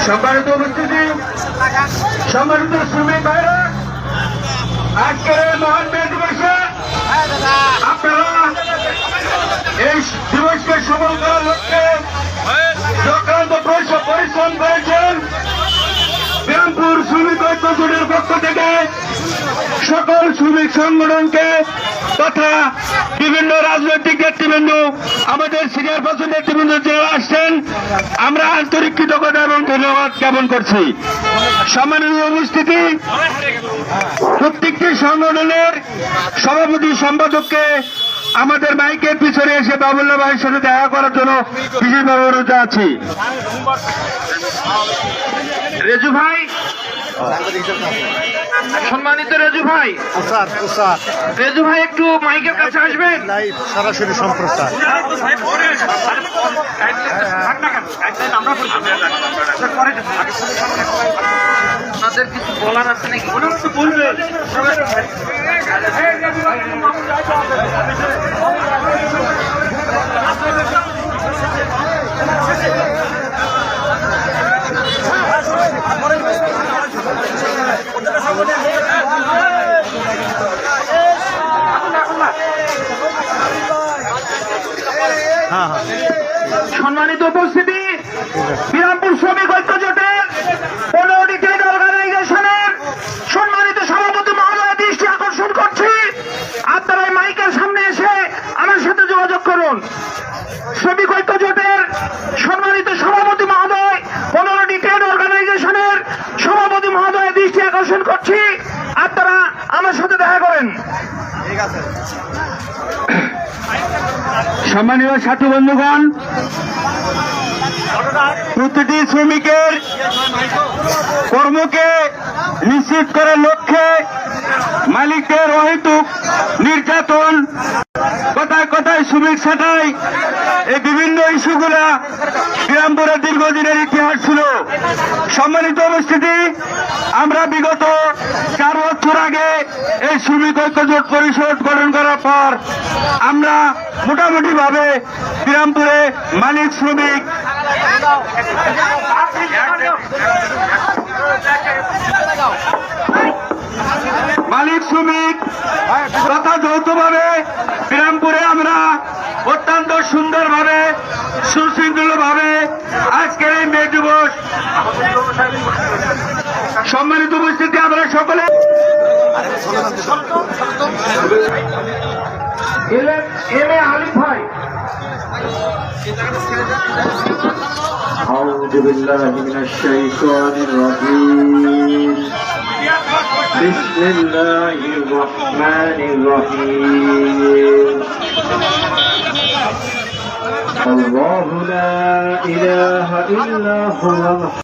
সম্মানিত উপস্থিতি, সম্মানিত শ্রমিক ভাইরা, আজকের এই মহান মে দিবসে আপনারা এই দিবসকে সফল করার লক্ষ্যে চক্রান্ত পরিশ্রম করেছেন। বিরামপুর শ্রমিক ঐক্য জোটের পক্ষ থেকে সকল শ্রমিক সংগঠনকে তথা বিভিন্ন রাজনৈতিক নেতৃবৃন্দ, আমাদের সিনিয়র পর্যন্ত নেতৃবৃন্দ যারা আসছেন, আমরা আন্তরিক কৃতজ্ঞতা এবং ধন্যবাদ জ্ঞাপন করছি। সম্মানিত উপস্থিতি, প্রত্যেকটি সংগঠনের সভাপতি সম্পাদককে আমাদের মাইকের পিছনে এসে বাবুল্লাহ ভাইয়ের সাথে দেখা করার জন্য বিশেষভাবে অনুরোধ আছি। রেজু ভাই, সম্মানিত রেজু ভাই, রেজু ভাই একটু মাইকের কাছে আসবেন। সরাসরি সম্প্রচার। আপনাদের কিছু বলার আছে নাকি? বলবেন। সম্মানিত উপস্থিতি, বিরামপুর শ্রমিক ঐক্য জোটের 15টি ট্রেড অর্গানাইজেশনের সম্মানিত সভাপতি মহোদয় দৃষ্টি আকর্ষণ করছি, আপনারা এই মাইকের সামনে এসে আমার সাথে যোগাযোগ করুন। শ্রমিক ঐক্য জোটের সম্মানিত সভাপতি মহোদয়, 15টি ট্রেড অর্গানাইজেশনের সভাপতি মহোদয় দৃষ্টি আকর্ষণ করছি, আপনারা আমার সাথে দেখা করেন। সম্মানীয় সাথী বন্ধুগণ, প্রতিটি শ্রমিকের কর্মকে নিশ্চিত করার লক্ষ্যে মালিকদের অহেতুক নির্যাতন, কথায় কথায় শ্রমিক ছাঁটাই, এই বিভিন্ন ইস্যুগুলা বিরামপুরের দীর্ঘদিনের ইতিহাস ছিল। সম্মানিত উপস্থিতি, আমরা বিগত 4 বছর আগে এই শ্রমিক ঐক্য জোট পরিষদ গঠন করার পর আমরা মোটামুটি ভাবে বিরামপুরে মালিক শ্রমিক তথা যৌথভাবে বিরামপুরে আমরা অত্যন্ত সুন্দরভাবে সুশৃঙ্খল ভাবে আজকের এই মে দিবস। সম্মানিত উপস্থিতি, আমরা সকলে এম এ আলিফ ভাই। أعوذ بالله من الشيطان الرجيم بسم الله الرحمن الرحيم الله لا إله إلا هو